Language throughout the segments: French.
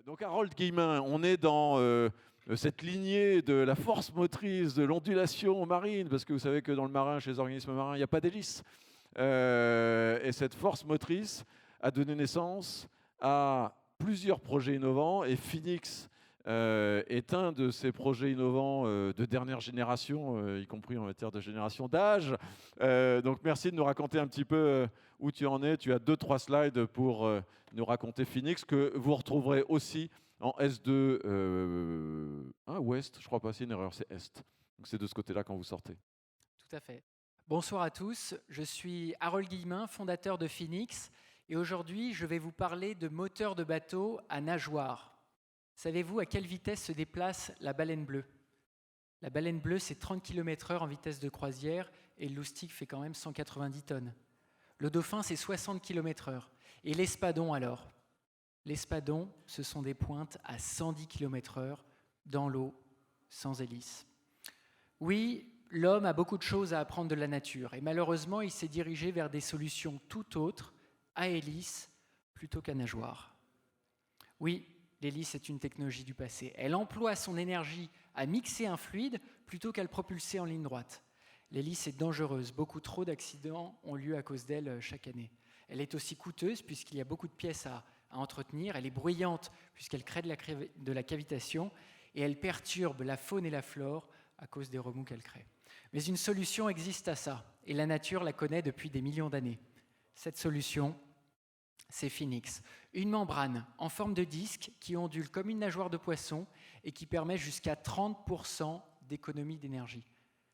Donc Harold Guillemin, on est dans cette lignée de la force motrice, de l'ondulation marine, parce que vous savez que dans le marin, chez les organismes marins, il n'y a pas d'hélice. Et cette force motrice a donné naissance à plusieurs projets innovants, et Phoenix est un de ces projets innovants de dernière génération, y compris en matière de génération d'âge. Donc merci de nous raconter un petit peu où tu en es. Tu as 2-3 slides pour nous raconter Phoenix, que vous retrouverez aussi en S2 ou Est, je crois pas, c'est une erreur, c'est Est. Donc c'est de ce côté-là quand vous sortez. Tout à fait. Bonsoir à tous, je suis Harold Guillemin, fondateur de Phoenix, et aujourd'hui je vais vous parler de moteurs de bateau à nageoires. Savez-vous à quelle vitesse se déplace la baleine bleue? La baleine bleue, c'est 30 km/h en vitesse de croisière, et le loustic fait quand même 190 tonnes. Le dauphin, c'est 60 km/h. Et l'espadon alors? L'espadon, ce sont des pointes à 110 km/h dans l'eau, sans hélice. Oui, l'homme a beaucoup de choses à apprendre de la nature, et malheureusement, il s'est dirigé vers des solutions tout autres, à hélice, plutôt qu'à nageoire. Oui, l'hélice est une technologie du passé. Elle emploie son énergie à mixer un fluide plutôt qu'à le propulser en ligne droite. L'hélice est dangereuse. Beaucoup trop d'accidents ont lieu à cause d'elle chaque année. Elle est aussi coûteuse puisqu'il y a beaucoup de pièces à entretenir. Elle est bruyante puisqu'elle crée de la cavitation. Et elle perturbe la faune et la flore à cause des remous qu'elle crée. Mais une solution existe à ça. Et la nature la connaît depuis des millions d'années. Cette solution, c'est Phoenix. Une membrane en forme de disque qui ondule comme une nageoire de poisson et qui permet jusqu'à 30% d'économie d'énergie.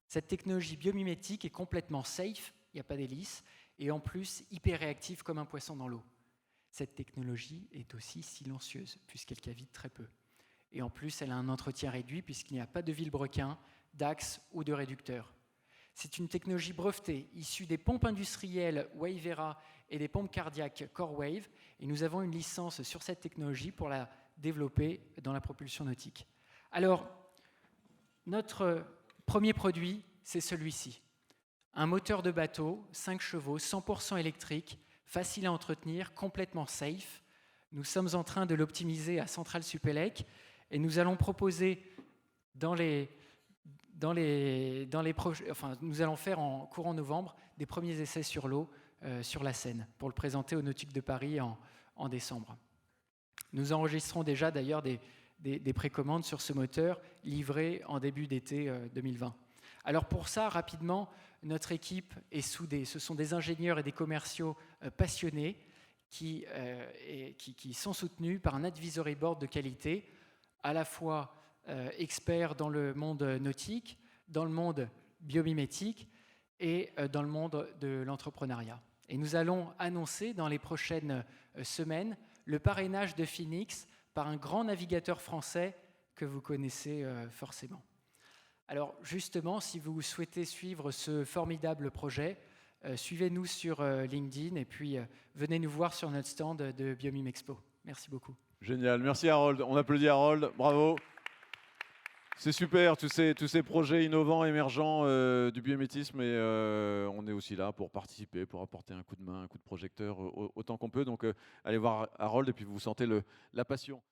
Cette technologie biomimétique est complètement safe, il n'y a pas d'hélice, et en plus hyper réactive comme un poisson dans l'eau. Cette technologie est aussi silencieuse puisqu'elle cavite très peu. Et en plus, elle a un entretien réduit puisqu'il n'y a pas de vilebrequin, d'axe ou de réducteur. C'est une technologie brevetée, issue des pompes industrielles Wavera et des pompes cardiaques CoreWave, et nous avons une licence sur cette technologie pour la développer dans la propulsion nautique. Alors, notre premier produit, c'est celui-ci. Un moteur de bateau, 5 chevaux, 100% électrique, facile à entretenir, complètement safe. Nous sommes en train de l'optimiser à Centrale Supélec, et nous allons proposer nous allons faire en courant novembre des premiers essais sur l'eau sur la Seine pour le présenter au Nautique de Paris en décembre. Nous enregistrons déjà d'ailleurs des précommandes sur ce moteur livré en début d'été 2020. Alors pour ça, rapidement, notre équipe est soudée. Ce sont des ingénieurs et des commerciaux passionnés qui sont soutenus par un advisory board de qualité, à la fois experts dans le monde nautique, dans le monde biomimétique et dans le monde de l'entrepreneuriat. Et nous allons annoncer dans les prochaines semaines le parrainage de Phoenix par un grand navigateur français que vous connaissez forcément. Alors justement, si vous souhaitez suivre ce formidable projet, suivez-nous sur LinkedIn et puis venez nous voir sur notre stand de Biomime Expo. Merci beaucoup. Génial, merci Harold. On applaudit Harold, bravo. C'est super, tous ces projets innovants, émergents du biomimétisme, et on est aussi là pour participer, pour apporter un coup de main, un coup de projecteur autant qu'on peut. Donc allez voir Harold et puis vous sentez la passion.